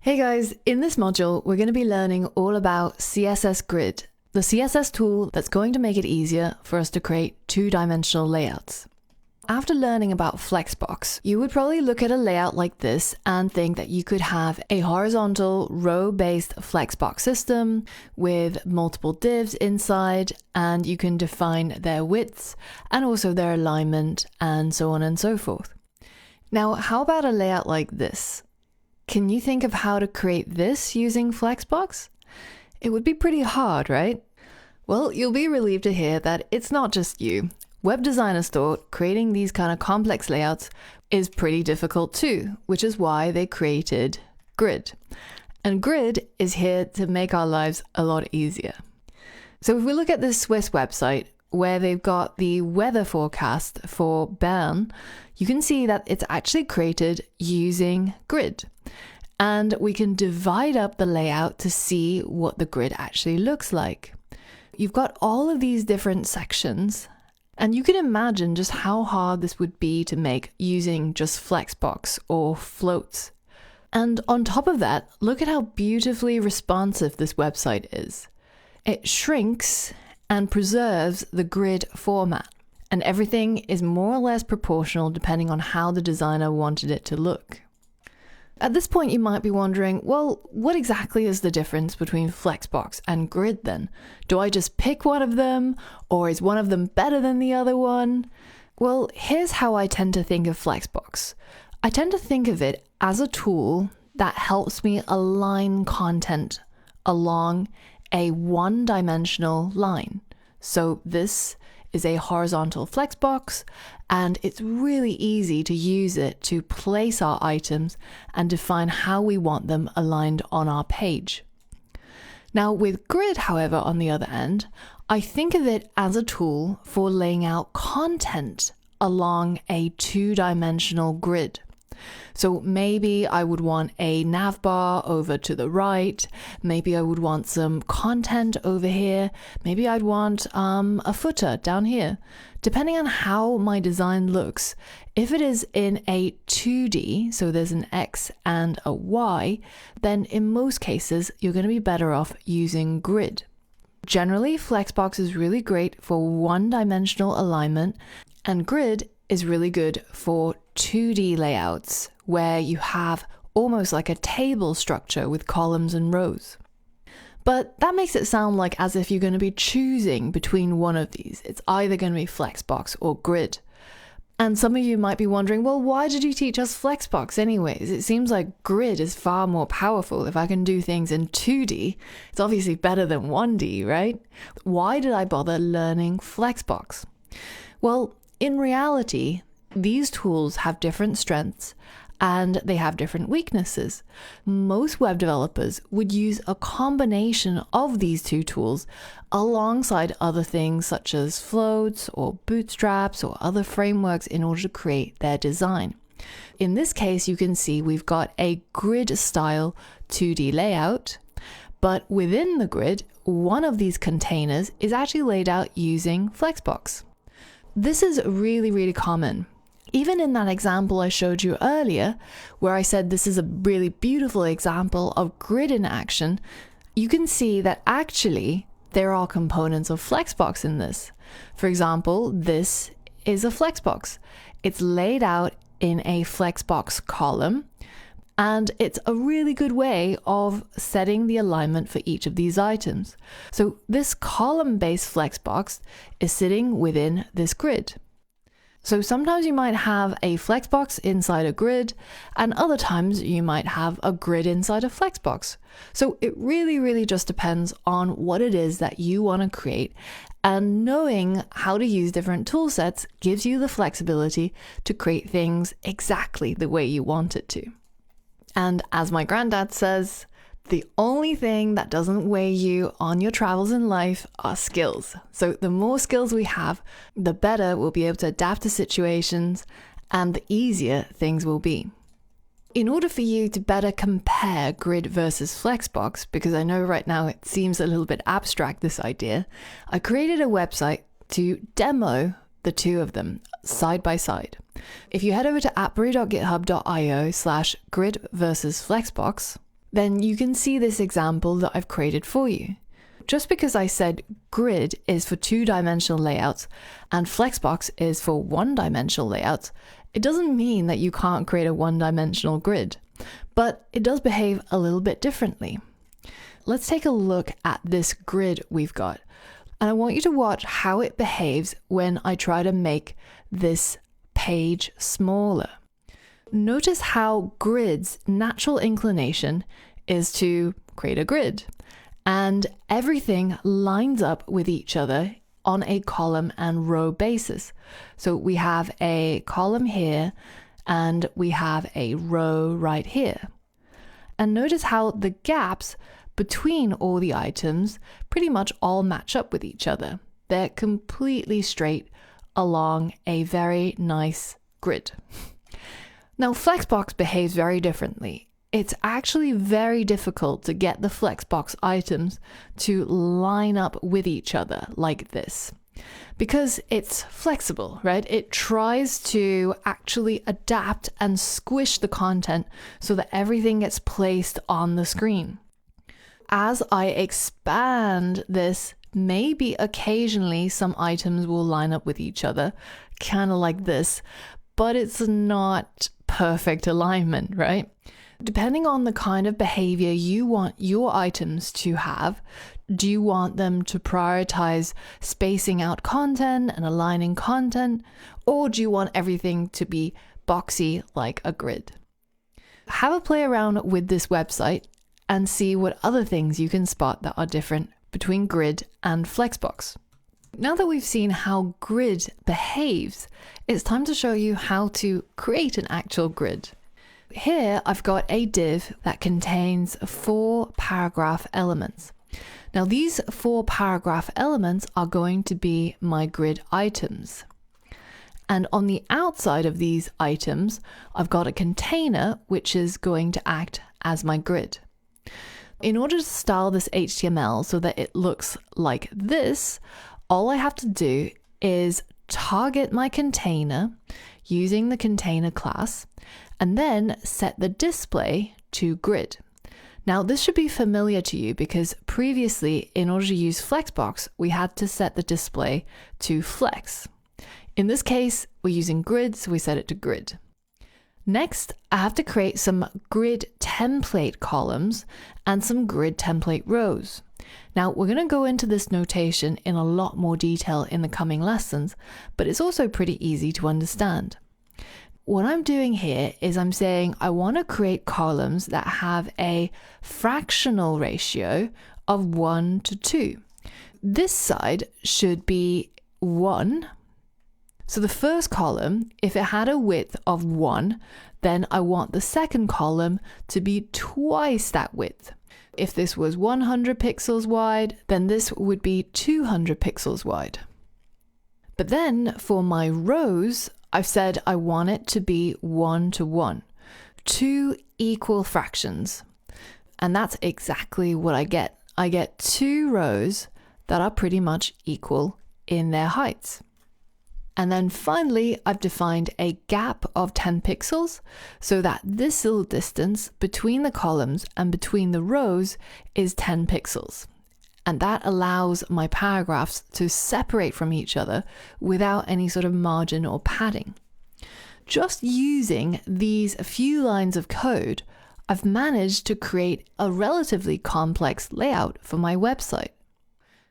Hey guys, in this module, we're going to be learning all about CSS Grid, the CSS tool that's going to make it easier for us to create two-dimensional layouts. After learning about Flexbox, you would probably look at a layout like this and think that you could have a horizontal row-based Flexbox system with multiple divs inside, and you can define their widths and also their alignment and so on and so forth. Now, how about a layout like this? Can you think of how to create this using Flexbox? It would be pretty hard, right? Well, you'll be relieved to hear that it's not just you. Web designers thought creating these kind of complex layouts is pretty difficult too, which is why they created Grid. And Grid is here to make our lives a lot easier. So if we look at this Swiss website, where they've got the weather forecast for Bern, you can see that it's actually created using Grid. And we can divide up the layout to see what the grid actually looks like. You've got all of these different sections, and you can imagine just how hard this would be to make using just Flexbox or floats. And on top of that, look at how beautifully responsive this website is. It shrinks and preserves the grid format, and everything is more or less proportional depending on how the designer wanted it to look. At this point, you might be wondering, well, what exactly is the difference between Flexbox and Grid then? Do I just pick one of them, or is one of them better than the other one? Well, here's how I tend to think of Flexbox. I tend to think of it as a tool that helps me align content along a one-dimensional line. So this is a horizontal Flexbox, and it's really easy to use it to place our items and define how we want them aligned on our page. Now with Grid, however, on the other end, I think of it as a tool for laying out content along a two-dimensional grid. So maybe I would want a navbar over to the right, maybe I would want some content over here, maybe I'd want a footer down here. Depending on how my design looks, if it is in a 2D, so there's an X and a Y, then in most cases you're going to be better off using Grid. Generally, Flexbox is really great for one-dimensional alignment, and Grid is really good for 2D layouts where you have almost like a table structure with columns and rows. But that makes it sound like as if you're going to be choosing between one of these. It's either going to be Flexbox or Grid. And some of you might be wondering, well, why did you teach us Flexbox anyways? It seems like Grid is far more powerful. If I can do things in 2D, it's obviously better than 1D, right? Why did I bother learning Flexbox? Well, in reality, these tools have different strengths and they have different weaknesses. Most web developers would use a combination of these two tools alongside other things such as floats or bootstraps or other frameworks in order to create their design. In this case, you can see we've got a grid style 2D layout, but within the grid, one of these containers is actually laid out using Flexbox. This is really common. Even in that example I showed you earlier, where I said this is a really beautiful example of grid in action, you can see that actually there are components of Flexbox in this. For example, this is a Flexbox. It's laid out in a Flexbox column, and it's a really good way of setting the alignment for each of these items. So this column-based Flexbox is sitting within this grid. So sometimes you might have a Flexbox inside a grid, and other times you might have a grid inside a Flexbox. So it really just depends on what it is that you want to create, and knowing how to use different tool sets gives you the flexibility to create things exactly the way you want it to. And as my granddad says, the only thing that doesn't weigh you on your travels in life are skills. So the more skills we have, the better we'll be able to adapt to situations and the easier things will be. In order for you to better compare Grid versus Flexbox, because I know right now it seems a little bit abstract, this idea, I created a website to demo the two of them side by side. If you head over to appbury.github.io/grid versus Flexbox, then you can see this example that I've created for you. Just because I said grid is for 2-dimensional layouts and Flexbox is for 1-dimensional layouts, it doesn't mean that you can't create a 1-dimensional grid, but it does behave a little bit differently. Let's take a look at this grid we've got, and I want you to watch how it behaves when I try to make this page smaller. Notice how grid's natural inclination is to create a grid, and everything lines up with each other on a column and row basis. So we have a column here and we have a row right here. And notice how the gaps between all the items pretty much all match up with each other. They're completely straight along a very nice grid. Now, Flexbox behaves very differently. It's actually very difficult to get the Flexbox items to line up with each other like this because it's flexible, right? It tries to actually adapt and squish the content so that everything gets placed on the screen. As I expand this, maybe occasionally some items will line up with each other, kind of like this, but it's not perfect alignment, right? Depending on the kind of behavior you want your items to have, do you want them to prioritize spacing out content and aligning content, or do you want everything to be boxy like a grid? Have a play around with this website and see what other things you can spot that are different between grid and Flexbox. Now that we've seen how grid behaves, it's time to show you how to create an actual grid. Here I've got a div that contains 4 paragraph elements. Now these 4 paragraph elements are going to be my grid items. And on the outside of these items, I've got a container which is going to act as my grid. In order to style this HTML so that it looks like this, all I have to do is target my container using the container class, and then set the display to grid. Now this should be familiar to you because previously, in order to use Flexbox, we had to set the display to flex. In this case, we're using grid, so we set it to grid. Next, I have to create some grid template columns and some grid template rows. Now we're going to go into this notation in a lot more detail in the coming lessons, but it's also pretty easy to understand. What I'm doing here is I'm saying I want to create columns that have a fractional ratio of 1 to 2. This side should be 1. So the first column, if it had a width of 1, then I want the second column to be twice that width. If this was 100 pixels wide, then this would be 200 pixels wide. But then for my rows, I've said I want it to be 1 to 1, 2 equal fractions. And that's exactly what I get. I get 2 rows that are pretty much equal in their heights. And then finally, I've defined a gap of 10 pixels so that this little distance between the columns and between the rows is 10 pixels. And that allows my paragraphs to separate from each other without any sort of margin or padding. Just using these few lines of code, I've managed to create a relatively complex layout for my website.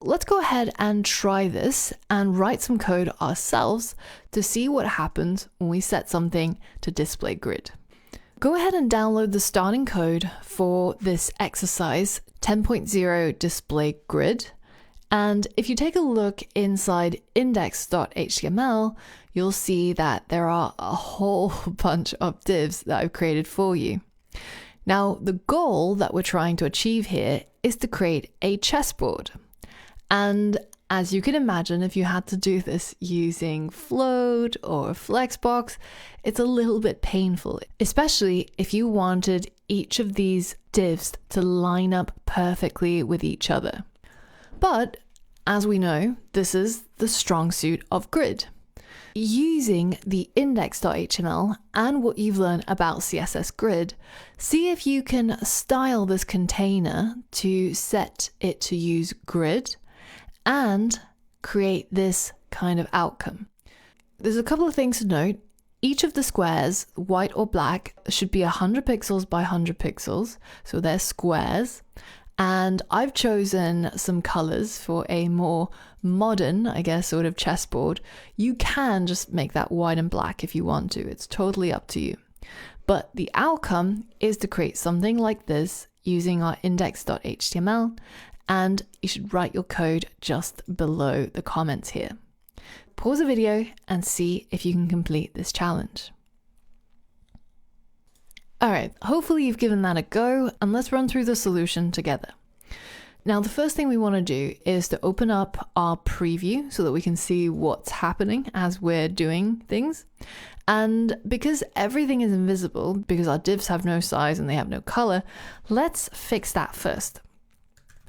Let's go ahead and try this and write some code ourselves to see what happens when we set something to display grid. Go ahead and download the starting code for this exercise 10.0 display grid. And if you take a look inside index.html, you'll see that there are a whole bunch of divs that I've created for you. Now, the goal that we're trying to achieve here is to create a chessboard. And as you can imagine, if you had to do this using Float or Flexbox, it's a little bit painful, especially if you wanted each of these divs to line up perfectly with each other. But as we know, this is the strong suit of grid. Using the index.html and what you've learned about CSS Grid, see if you can style this container to set it to use grid and create this kind of outcome. There's a couple of things to note. Each of the squares, white or black, should be 100 pixels by 100 pixels, so they're squares. And I've chosen some colors for a more modern, I guess, sort of chessboard. You can just make that white and black if you want to. It's totally up to you. But the outcome is to create something like this using our index.html, and you should write your code just below the comments here. Pause the video and see if you can complete this challenge. All right, hopefully you've given that a go, and let's run through the solution together. Now, the first thing we want to do is to open up our preview so that we can see what's happening as we're doing things. And because everything is invisible, because our divs have no size and they have no color, let's fix that first.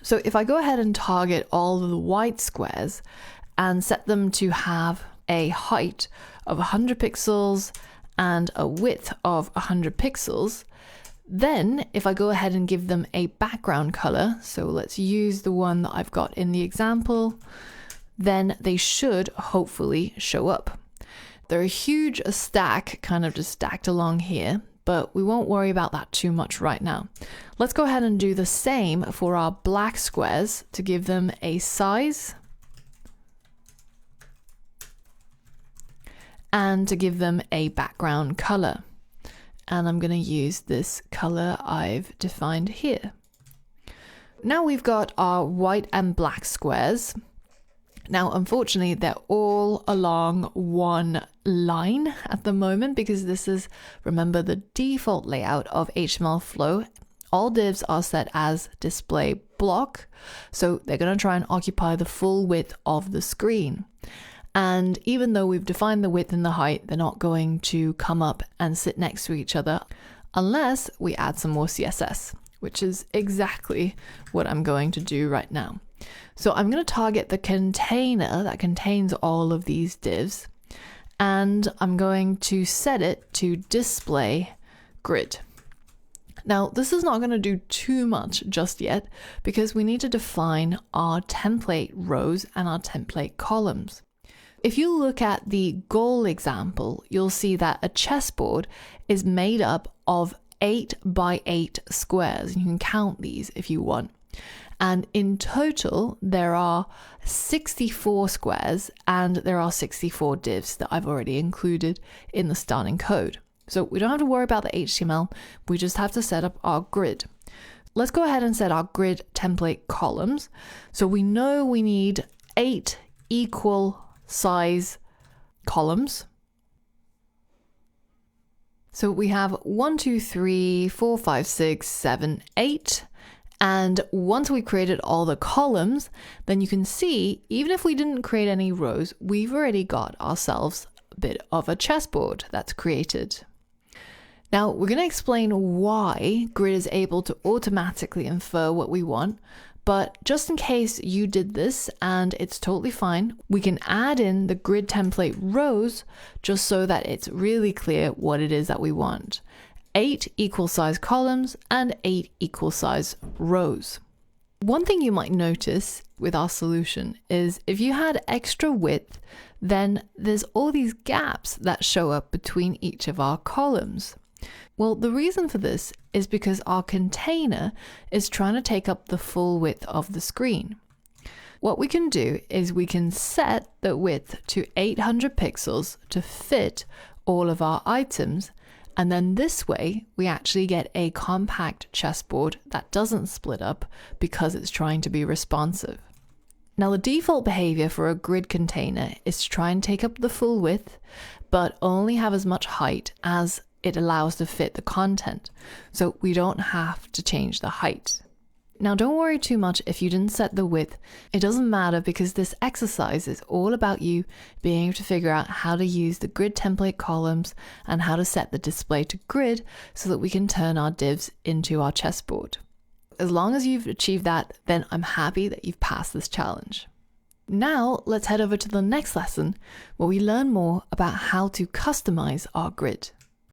So if I go ahead and target all of the white squares and set them to have a height of 100 pixels and a width of 100 pixels, then if I go ahead and give them a background color, so let's use the one that I've got in the example, then they should hopefully show up. They're a huge stack, kind of just stacked along here, but we won't worry about that too much right now. Let's go ahead and do the same for our black squares to give them a size and to give them a background color. And I'm going to use this color I've defined here. Now we've got our white and black squares. Now, unfortunately, they're all along one line at the moment because this is, remember, the default layout of HTMLflow. All divs are set as display block, so they're going to try and occupy the full width of the screen. And even though we've defined the width and the height, they're not going to come up and sit next to each other unless we add some more CSS, which is exactly what I'm going to do right now. So I'm going to target the container that contains all of these divs, and I'm going to set it to display grid. Now, this is not going to do too much just yet because we need to define our template rows and our template columns. If you look at the goal example, you'll see that a chessboard is made up of 8 by 8 squares. You can count these if you want. And in total, there are 64 squares and there are 64 divs that I've already included in the starting code. So we don't have to worry about the HTML. We just have to set up our grid. Let's go ahead and set our grid template columns. So we know we need 8 equal size columns. So we have 1, 2, 3, 4, 5, 6, 7, 8. And once we created all the columns, then you can see, even if we didn't create any rows, we've already got ourselves a bit of a chessboard that's created. Now we're going to explain why Grid is able to automatically infer what we want. But just in case you did this and it's totally fine, we can add in the grid template rows just so that it's really clear what it is that we want. 8 equal size columns and 8 equal size rows. One thing you might notice with our solution is if you had extra width, then there's all these gaps that show up between each of our columns. Well, the reason for this is because our container is trying to take up the full width of the screen. What we can do is we can set the width to 800 pixels to fit all of our items, and then this way we actually get a compact chessboard that doesn't split up because it's trying to be responsive. Now, the default behavior for a grid container is to try and take up the full width, but only have as much height as it allows to fit the content, so we don't have to change the height. Now, don't worry too much if you didn't set the width. It doesn't matter because this exercise is all about you being able to figure out how to use the grid template columns and how to set the display to grid so that we can turn our divs into our chessboard. As long as you've achieved that, then I'm happy that you've passed this challenge. Now let's head over to the next lesson where we learn more about how to customize our grid.